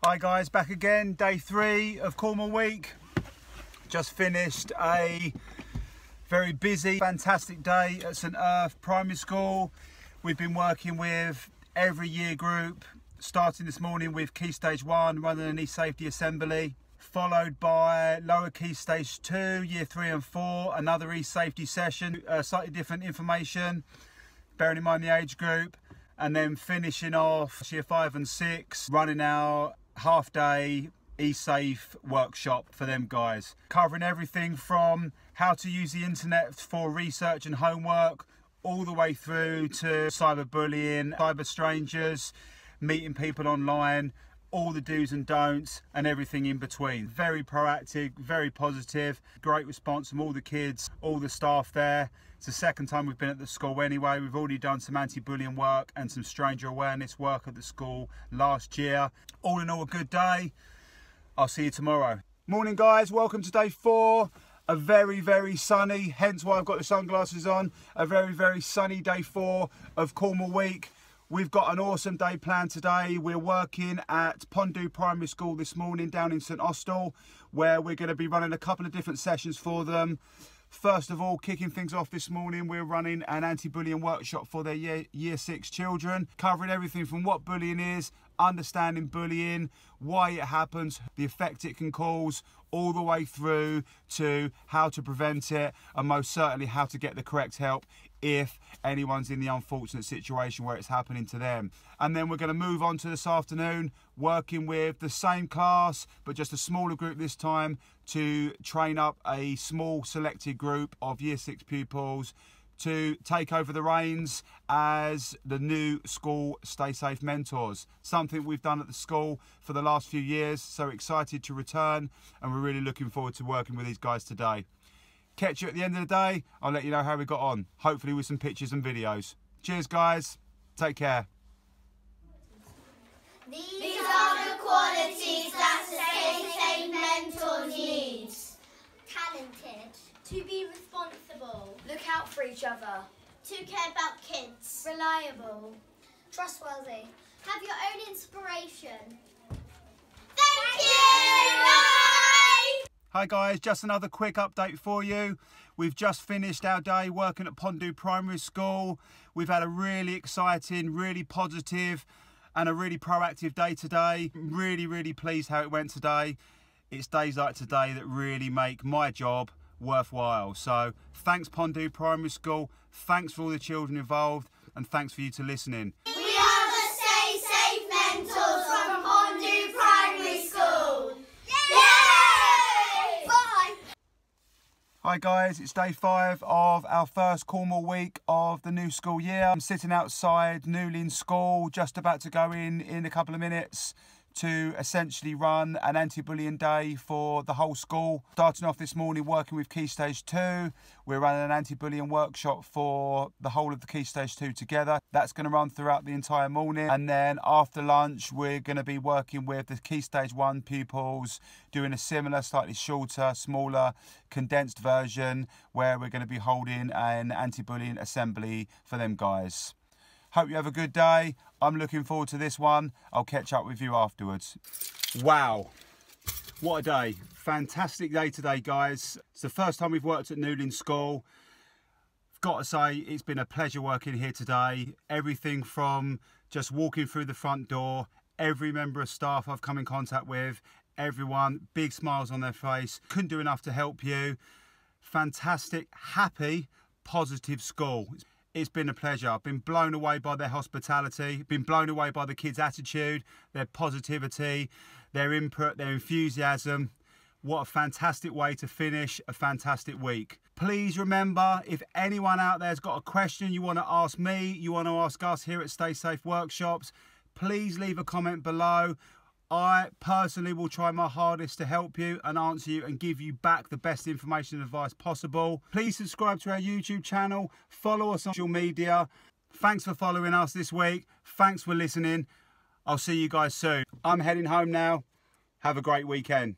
Hi guys, back again, day 3 of Cornwall Week. Just finished a very busy, fantastic day at St Earth Primary School. We've been working with every year group, starting this morning with Key Stage 1, running an e-safety assembly, followed by lower Key Stage 2, year 3 and 4, another e-safety session, slightly different information, bearing in mind the age group, and then finishing off year 5 and 6, running our half-day e-safe workshop for them guys, covering everything from how to use the internet for research and homework, all the way through to cyberbullying, cyber strangers, meeting people online, all the do's and don'ts and everything in between. Very proactive, very positive, great response from all the kids, all the staff there. It's the second time we've been at the school anyway. We've already done some anti-bullying work and some stranger awareness work at the school last year. All in all, a good day. I'll see you tomorrow. Morning guys, welcome to day 4. A very, very sunny, hence why I've got the sunglasses on. A very, very sunny day 4 of Cornwall Week. We've got an awesome day planned today. We're working at Cornwall Primary School this morning down in St Austell, where we're going to be running a couple of different sessions for them. First of all, kicking things off this morning, we're running an anti-bullying workshop for their year 6 children, covering everything from what bullying is, understanding bullying, why it happens, the effect it can cause, all the way through to how to prevent it, and most certainly how to get the correct help if anyone's in the unfortunate situation where it's happening to them. And then we're going to move on to this afternoon, working with the same class but just a smaller group this time, to train up a small selected group of year 6 pupils to take over the reins as the new school Stay Safe mentors. Something we've done at the school for the last few years, so excited to return, and we're really looking forward to working with these guys today. Catch you at the end of the day. I'll let you know how we got on, hopefully with some pictures and videos. Cheers guys, take care. These are the qualities that a Stay Safe mentor needs. Talented. To be responsible. Look out for each other. To care about kids. Reliable. Trustworthy. Have your own inspiration. Thank you! Bye! Hi guys, just another quick update for you. We've just finished our day working at Cornwall Primary School. We've had a really exciting, really positive and a really proactive day today. Really pleased how it went today. It's days like today that really make my job worthwhile. So thanks Cornwall Primary School, thanks for all the children involved, and thanks for you to listening. We are the Stay Safe mentors from Cornwall Primary School. Yay! Bye! Hi guys, it's day 5 of our first Cornwall week of the new school year. I'm sitting outside Newlyn School, just about to go in a couple of minutes to essentially run an anti-bullying day for the whole school. Starting off this morning working with Key Stage 2. We're running an anti-bullying workshop for the whole of the Key Stage 2 together. That's going to run throughout the entire morning. And then after lunch, we're going to be working with the Key Stage 1 pupils, doing a similar, slightly shorter, smaller, condensed version where we're going to be holding an anti-bullying assembly for them guys. Hope you have a good day. I'm looking forward to this one. I'll catch up with you afterwards. Wow, what a day. Fantastic day today, guys. It's the first time we've worked at Newlyn School. I've got to say, it's been a pleasure working here today. Everything from just walking through the front door, every member of staff I've come in contact with, everyone, big smiles on their face. Couldn't do enough to help you. Fantastic, happy, positive school. It's been a pleasure. I've been blown away by their hospitality, been blown away by the kids' attitude, their positivity, their input, their enthusiasm. What a fantastic way to finish a fantastic week. Please remember, if anyone out there's got a question you want to ask me, you want to ask us here at Stay Safe Workshops, please leave a comment below. I personally will try my hardest to help you and answer you and give you back the best information and advice possible. Please subscribe to our YouTube channel, follow us on social media. Thanks for following us this week. Thanks for listening. I'll see you guys soon. I'm heading home now. Have a great weekend.